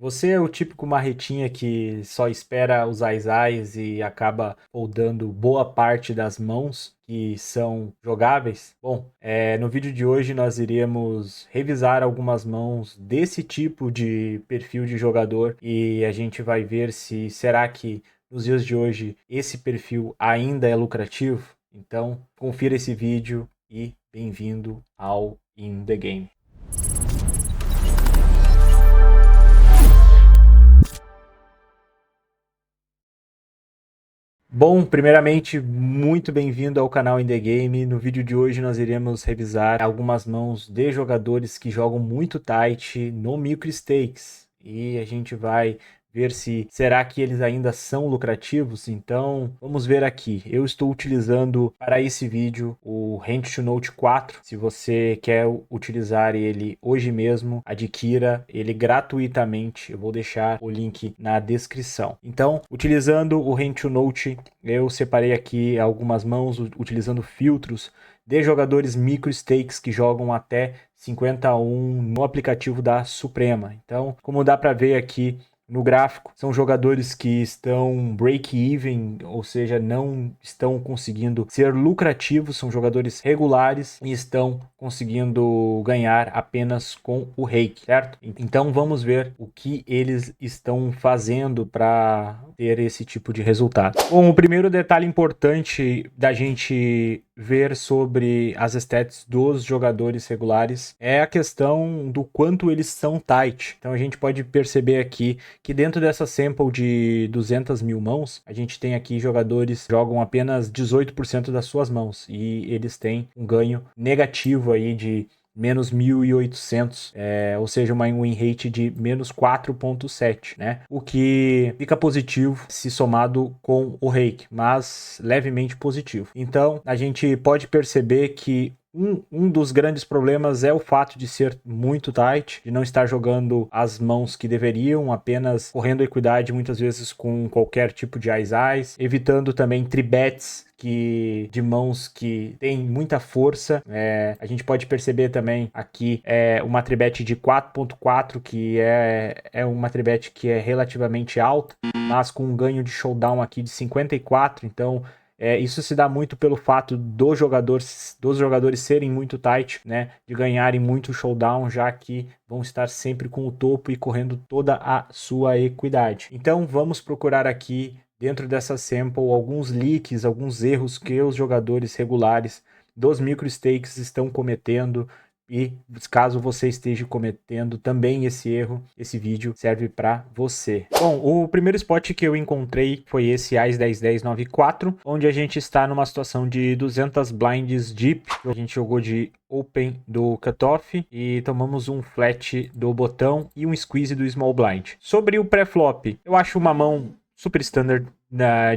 Você é o típico marretinha que só espera os ais e acaba foldando boa parte das mãos que são jogáveis? Bom, no vídeo de hoje nós iremos revisar algumas mãos desse tipo de perfil de jogador e a gente vai ver se será que nos dias de hoje esse perfil ainda é lucrativo? Então, confira esse vídeo e bem-vindo ao In The Game. Bom, primeiramente, muito bem-vindo ao canal In The Game. No vídeo de hoje nós iremos revisar algumas mãos de jogadores que jogam muito tight no Micro Stakes. E a gente vai ver se será que eles ainda são lucrativos. Então, vamos ver aqui. Eu estou utilizando para esse vídeo o Hand to Note 4. Se você quer utilizar ele hoje mesmo, adquira ele gratuitamente. Eu vou deixar o link na descrição. Então, utilizando o Hand to Note, eu separei aqui algumas mãos utilizando filtros de jogadores Micro Stakes que jogam até 50-1 no aplicativo da Suprema. Então, como dá para ver aqui no gráfico, são jogadores que estão break-even, ou seja, não estão conseguindo ser lucrativos, são jogadores regulares e estão conseguindo ganhar apenas com o rake, certo? Então vamos ver o que eles estão fazendo para ter esse tipo de resultado. Bom, o primeiro detalhe importante da gente ver sobre as stats dos jogadores regulares é a questão do quanto eles são tight. Então a gente pode perceber aqui que dentro dessa sample de 200 mil mãos, a gente tem aqui jogadores que jogam apenas 18% das suas mãos e eles têm um ganho negativo aí de menos 1.800, ou seja, uma win rate de menos 4.7, né? O que fica positivo se somado com o rake, mas levemente positivo. Então, a gente pode perceber que um dos grandes problemas é o fato de ser muito tight, de não estar jogando as mãos que deveriam, apenas correndo equidade muitas vezes com qualquer tipo de ais, evitando também tribets de mãos que tem muita força. A gente pode perceber também aqui uma tribet de 4.4, que é uma tribet que é relativamente alta, mas com um ganho de showdown aqui de 54, então isso se dá muito pelo fato dos jogadores serem muito tight, né, de ganharem muito showdown, já que vão estar sempre com o topo e correndo toda a sua equidade. Então vamos procurar aqui dentro dessa sample alguns leaks, alguns erros que os jogadores regulares dos Micro Stakes estão cometendo. E caso você esteja cometendo também esse erro, esse vídeo serve para você. Bom, o primeiro spot que eu encontrei foi esse Ás 10-10-9-4, onde a gente está numa situação de 200 blinds deep. A gente jogou de open do cutoff e tomamos um flat do botão e um squeeze do small blind. Sobre o pré-flop, eu acho uma mão super standard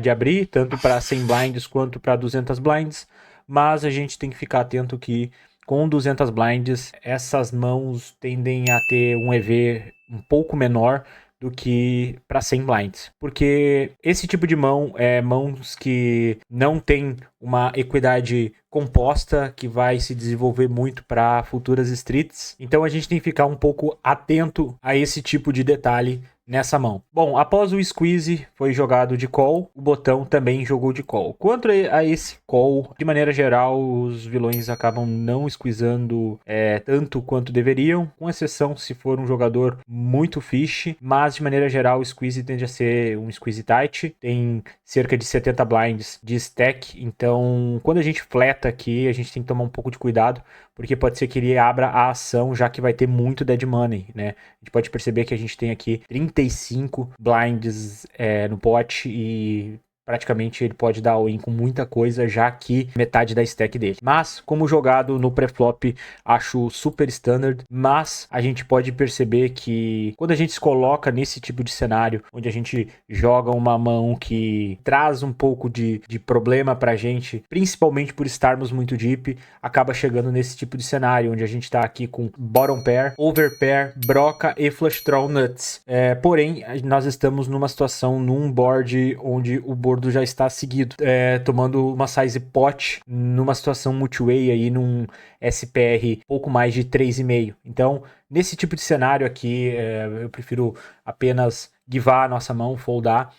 de abrir, tanto para 100 blinds quanto para 200 blinds, mas a gente tem que ficar atento que com 200 blinds, essas mãos tendem a ter um EV um pouco menor do que para 100 blinds. Porque esse tipo de mão é mãos que não tem uma equidade composta, que vai se desenvolver muito para futuras streets. Então a gente tem que ficar um pouco atento a esse tipo de detalhe nessa mão. Bom, após o squeeze foi jogado de call, o botão também jogou de call. Quanto a esse call, de maneira geral, os vilões acabam não squeezando tanto quanto deveriam, com exceção se for um jogador muito fish, mas de maneira geral o squeeze tende a ser um squeeze tight, tem cerca de 70 blinds de stack, então quando a gente fleta aqui, a gente tem que tomar um pouco de cuidado, porque pode ser que ele abra a ação, já que vai ter muito dead money, né? A gente pode perceber que a gente tem aqui 35 blinds no pot e praticamente ele pode dar all-in com muita coisa, já que metade da stack dele. Mas, como jogado no pré-flop, acho super standard, mas a gente pode perceber que quando a gente se coloca nesse tipo de cenário, onde a gente joga uma mão que traz um pouco de problema pra gente, principalmente por estarmos muito deep, acaba chegando nesse tipo de cenário, onde a gente tá aqui com bottom pair, over pair, broca e flush draw nuts. Porém, nós estamos numa situação, num board onde o bordo já está seguido, tomando uma size pot numa situação multiway aí num SPR pouco mais de 3,5. Então nesse tipo de cenário aqui, eu prefiro apenas givar a nossa mão, foldar.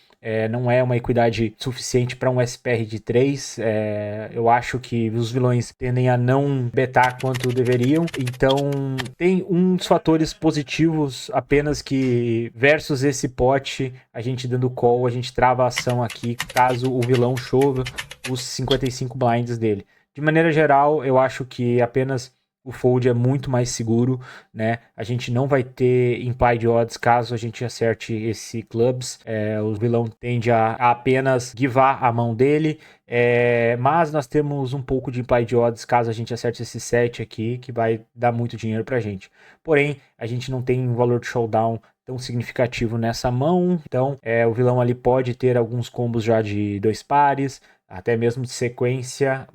Não é uma equidade suficiente para um SPR de 3. Eu acho que os vilões tendem a não betar quanto deveriam. Então, tem uns fatores positivos apenas que, versus esse pot, a gente dando call, a gente trava a ação aqui, caso o vilão chova os 55 blinds dele. De maneira geral, eu acho que apenas o fold é muito mais seguro, né? A gente não vai ter implied odds caso a gente acerte esse clubs. O vilão tende a apenas givar a mão dele, mas nós temos um pouco de implied odds caso a gente acerte esse set aqui, que vai dar muito dinheiro pra gente. Porém, a gente não tem um valor de showdown tão significativo nessa mão, então o vilão ali pode ter alguns combos já de 2 pares, até mesmo de sequência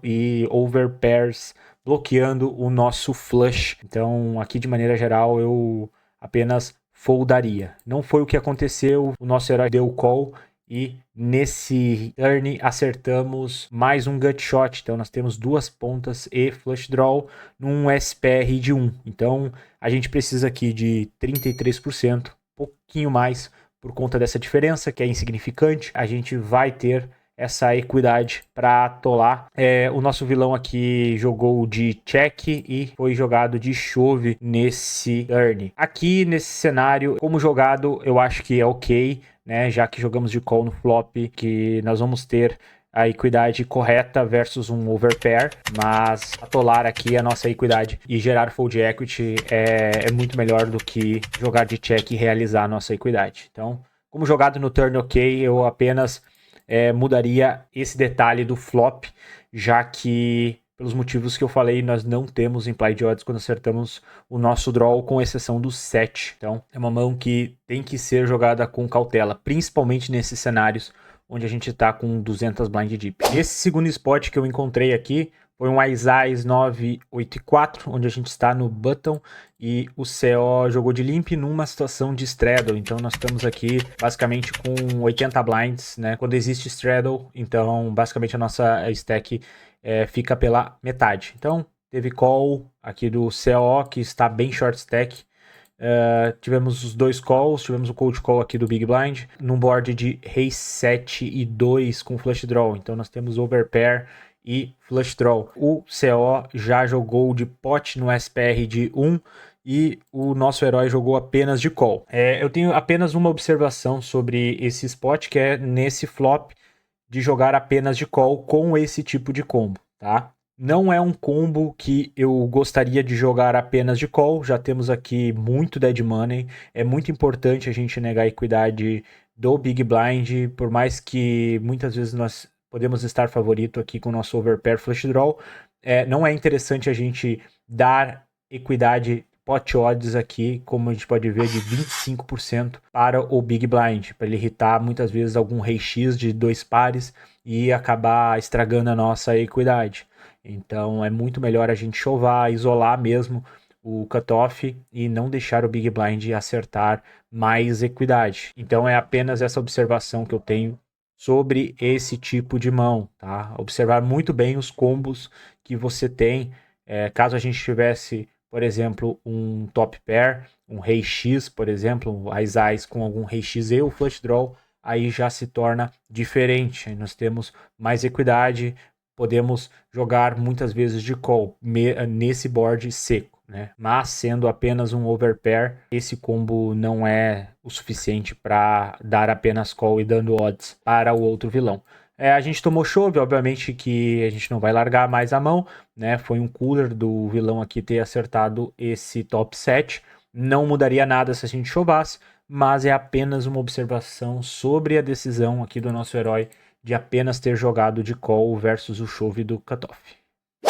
e over pairs, bloqueando o nosso flush. Então, aqui de maneira geral, eu apenas foldaria. Não foi o que aconteceu, o nosso herói deu o call e nesse turn acertamos mais um gut shot. Então, nós temos 2 pontas e flush draw num SPR de 1. Então, a gente precisa aqui de 33%, um pouquinho mais por conta dessa diferença, que é insignificante. A gente vai ter essa equidade para atolar. O nosso vilão aqui jogou de check e foi jogado de chove nesse turn. Aqui nesse cenário, como jogado, eu acho que é ok, né? Já que jogamos de call no flop, que nós vamos ter a equidade correta versus um overpair, mas atolar aqui a nossa equidade e gerar fold equity é muito melhor do que jogar de check e realizar a nossa equidade. Então, como jogado no turn ok, eu apenas mudaria esse detalhe do flop, já que, pelos motivos que eu falei, nós não temos implied odds quando acertamos o nosso draw, com exceção do 7. Então, é uma mão que tem que ser jogada com cautela, principalmente nesses cenários onde a gente está com 200 blind deep. Esse segundo spot que eu encontrei aqui foi um Ace 984, onde a gente está no button e o CO jogou de limp numa situação de straddle. Então nós estamos aqui basicamente com 80 blinds, né? Quando existe straddle, então basicamente a nossa stack fica pela metade. Então teve call aqui do CO, que está bem short stack. Tivemos os 2 calls, tivemos o cold call aqui do Big Blind, num board de rei 7 e 2 com flush draw. Então nós temos overpair e flush draw. O CO já jogou de pot no SPR de 1 e o nosso herói jogou apenas de call. Eu tenho apenas uma observação sobre esse spot, que é nesse flop de jogar apenas de call com esse tipo de combo, tá? Não é um combo que eu gostaria de jogar apenas de call. Já temos aqui muito dead money. É muito importante a gente negar a equidade do Big Blind, por mais que muitas vezes nós podemos estar favorito aqui com o nosso overpair flush draw. Não é interessante a gente dar equidade pot odds aqui, como a gente pode ver, de 25% para o Big Blind, para ele irritar muitas vezes algum rei X de 2 pares e acabar estragando a nossa equidade. Então é muito melhor a gente chovar, isolar mesmo o cutoff e não deixar o Big Blind acertar mais equidade. Então é apenas essa observação que eu tenho sobre esse tipo de mão, tá? Observar muito bem os combos que você tem. Caso a gente tivesse, por exemplo, um top pair, um rei X, por exemplo, as com algum rei X e o flush draw, aí já se torna diferente. Aí nós temos mais equidade, podemos jogar muitas vezes de call nesse board seco, né? Mas sendo apenas um overpair, esse combo não é o suficiente para dar apenas call e dando odds para o outro vilão. A gente tomou chove, obviamente que a gente não vai largar mais a mão, né? Foi um cooler do vilão aqui ter acertado esse top 7. Não mudaria nada se a gente chovasse, mas é apenas uma observação sobre a decisão aqui do nosso herói de apenas ter jogado de call versus o chove do cutoff.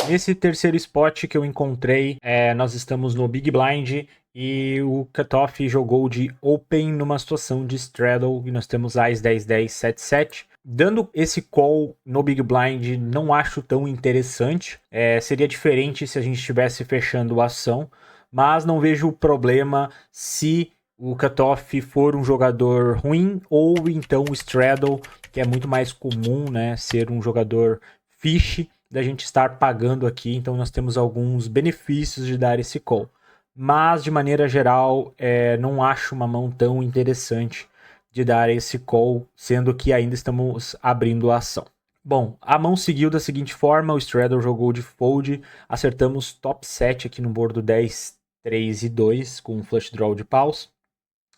Nesse terceiro spot que eu encontrei, nós estamos no Big Blind e o cutoff jogou de open numa situação de straddle e nós temos As 10, 10, 7, 7. Dando esse call no Big Blind não acho tão interessante. Seria diferente se a gente estivesse fechando a ação, mas não vejo problema se o cutoff for um jogador ruim ou então o straddle, que é muito mais comum, né, ser um jogador fish, da gente estar pagando aqui. Então nós temos alguns benefícios de dar esse call. mas de maneira geral não acho uma mão tão interessante de dar esse call, sendo que ainda estamos abrindo a ação. Bom, a mão seguiu da seguinte forma, o Straddle jogou de fold, acertamos top 7 aqui no bordo 10, 3 e 2 com um flush draw de paus.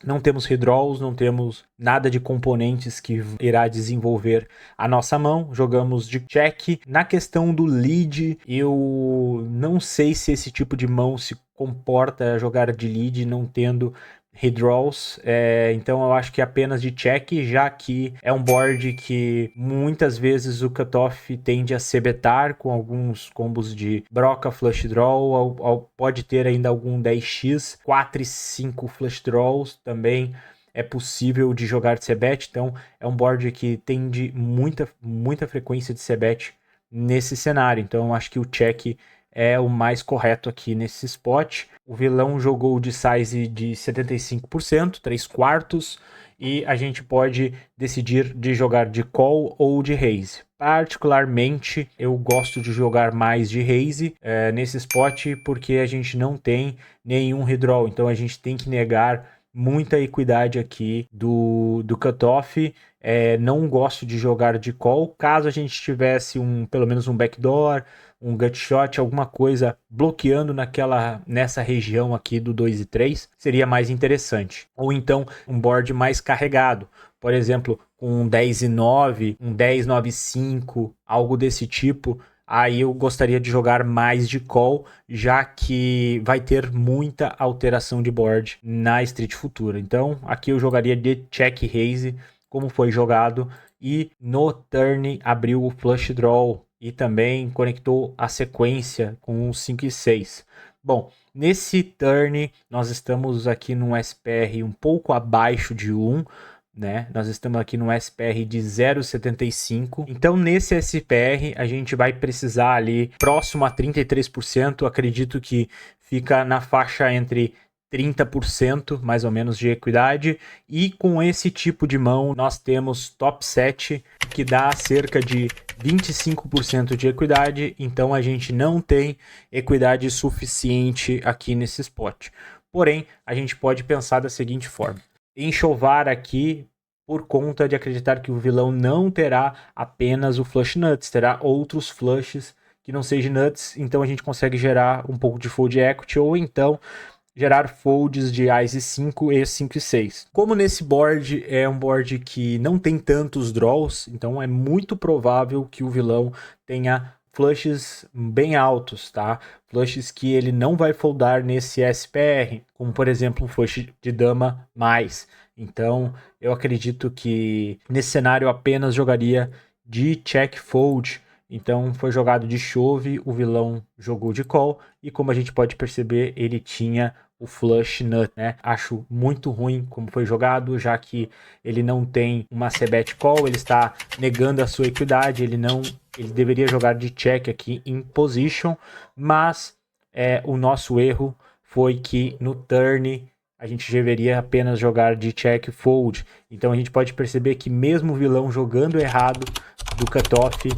Não temos redraws, não temos nada de componentes que irá desenvolver a nossa mão. Jogamos de check. Na questão do lead, eu não sei se esse tipo de mão se comporta a jogar de lead não tendo redraws, então eu acho que apenas de check, já que é um board que muitas vezes o cutoff tende a se betar com alguns combos de broca, flush draw, pode ter ainda algum 10x, 4 e 5 flush draws também é possível de jogar de c-bet, então é um board que tende muita frequência de c-bet nesse cenário, então eu acho que o check é o mais correto aqui nesse spot. O vilão jogou de size de 75%, 3/4, e a gente pode decidir de jogar de call ou de raise. Particularmente, eu gosto de jogar mais de raise nesse spot, porque a gente não tem nenhum redraw, então a gente tem que negar muita equidade aqui do cutoff. Não gosto de jogar de call, caso a gente tivesse pelo menos um backdoor, um gut shot, alguma coisa bloqueando nessa região aqui do 2 e 3, seria mais interessante. Ou então um board mais carregado, por exemplo, com um 10 e 9, um 10, 9 e 5, algo desse tipo. Aí eu gostaria de jogar mais de call, já que vai ter muita alteração de board na Street futura. Então aqui eu jogaria de check raise, como foi jogado, e no turn abriu o flush draw e também conectou a sequência com 5 e 6. Bom, nesse turn nós estamos aqui num SPR um pouco abaixo de 1, né? Nós estamos aqui no SPR de 0,75. Então nesse SPR a gente vai precisar ali próximo a 33%, acredito que fica na faixa entre 30% mais ou menos de equidade, e com esse tipo de mão nós temos top 7 que dá cerca de 25% de equidade, então a gente não tem equidade suficiente aqui nesse spot. Porém, a gente pode pensar da seguinte forma: enxovar aqui por conta de acreditar que o vilão não terá apenas o flush nuts, terá outros flushes que não sejam nuts, então a gente consegue gerar um pouco de fold equity, ou então gerar folds de Ice 5 e 5 e 6. Como nesse board é um board que não tem tantos draws, então é muito provável que o vilão tenha flushes bem altos, tá? Flushes que ele não vai foldar nesse SPR, como por exemplo um flush de dama mais. Então eu acredito que nesse cenário apenas jogaria de check fold. Então foi jogado de chove, o vilão jogou de call, e como a gente pode perceber, ele tinha o flush nut, né? Acho muito ruim como foi jogado, já que ele não tem uma c-bet call, ele está negando a sua equidade, ele deveria jogar de check aqui em position, mas o nosso erro foi que no turn a gente deveria apenas jogar de check fold. Então a gente pode perceber que mesmo o vilão jogando errado do cutoff,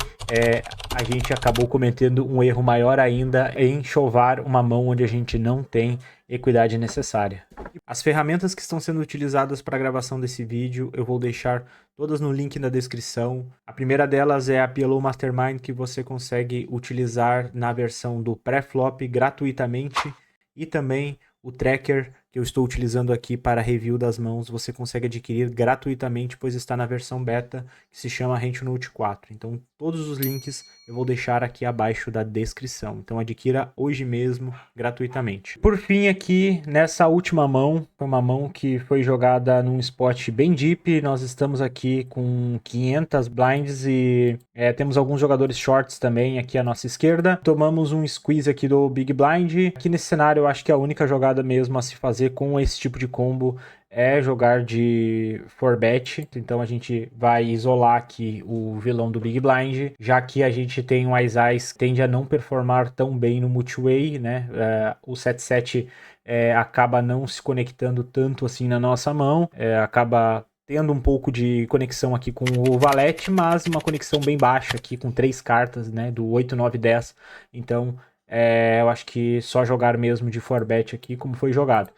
a gente acabou cometendo um erro maior ainda em chovar uma mão onde a gente não tem equidade necessária. As ferramentas que estão sendo utilizadas para a gravação desse vídeo eu vou deixar todas no link na descrição. A primeira delas é a PLO Mastermind, que você consegue utilizar na versão do pré-flop gratuitamente, e também o tracker que eu estou utilizando aqui para review das mãos, você consegue adquirir gratuitamente, pois está na versão beta, que se chama HandNote 4. Então todos os links eu vou deixar aqui abaixo da descrição. Então adquira hoje mesmo gratuitamente. Por fim, aqui nessa última mão, foi uma mão que foi jogada num spot bem deep. Nós estamos aqui com 500 blinds e temos alguns jogadores shorts também aqui à nossa esquerda. Tomamos um squeeze aqui do Big Blind. Aqui nesse cenário eu acho que a única jogada mesmo a se fazer com esse tipo de combo é jogar de 4bet, então a gente vai isolar aqui o vilão do Big Blind, já que a gente tem um Ice que tende a não performar tão bem no multiway, né? O 7-7 acaba não se conectando tanto assim na nossa mão, acaba tendo um pouco de conexão aqui com o valete, mas uma conexão bem baixa aqui com 3 cartas, né? Do 8, 9, 10, então eu acho que só jogar mesmo de 4bet aqui, como foi jogado.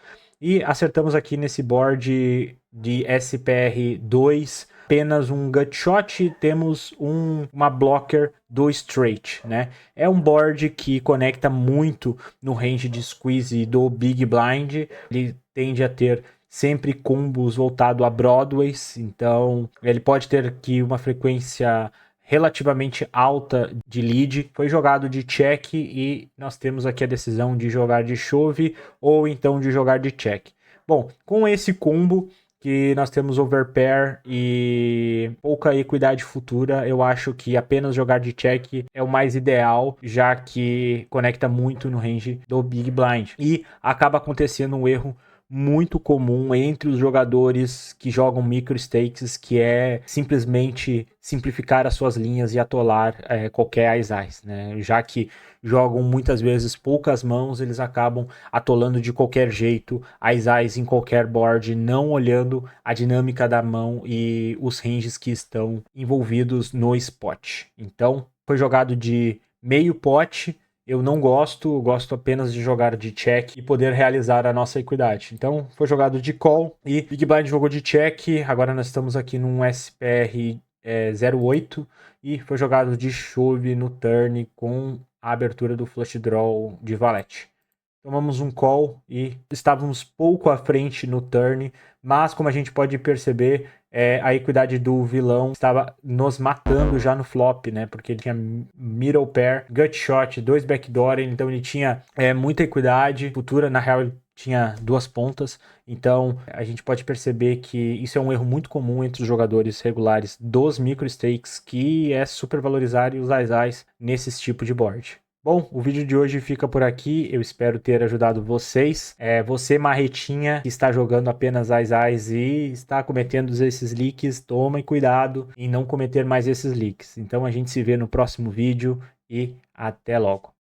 E acertamos aqui nesse board de SPR2 apenas um Gutshot, temos uma blocker do Straight, né? É um board que conecta muito no range de squeeze do Big Blind, ele tende a ter sempre combos voltado a Broadways, então ele pode ter aqui uma frequência relativamente alta de lead. Foi jogado de check e nós temos aqui a decisão de jogar de shove ou então de jogar de check. Bom, com esse combo que nós temos overpair e pouca equidade futura, eu acho que apenas jogar de check é o mais ideal, já que conecta muito no range do Big Blind. E acaba acontecendo um erro muito comum entre os jogadores que jogam micro stakes, que é simplesmente simplificar as suas linhas e atolar qualquer Ais, né? Já que jogam muitas vezes poucas mãos, eles acabam atolando de qualquer jeito Ais em qualquer board, não olhando a dinâmica da mão e os ranges que estão envolvidos no spot. Então, foi jogado de meio pote. Eu não gosto, gosto apenas de jogar de check e poder realizar a nossa equidade. Então, foi jogado de call e Big Blind jogou de check. Agora nós estamos aqui num SPR 08 e foi jogado de shove no turn com a abertura do flush draw de valete. Tomamos um call e estávamos pouco à frente no turn, mas como a gente pode perceber, a equidade do vilão estava nos matando já no flop, né? Porque ele tinha middle pair, gut shot, 2 backdoor, então ele tinha muita equidade futura. Na real, ele tinha 2 pontas, então a gente pode perceber que isso é um erro muito comum entre os jogadores regulares dos micro stakes, que é super valorizar e usar Ais nesse tipo de board. Bom, o vídeo de hoje fica por aqui, eu espero ter ajudado vocês. Você, marretinha, que está jogando apenas Ais e está cometendo esses leaks, tome cuidado em não cometer mais esses leaks. Então a gente se vê no próximo vídeo e até logo.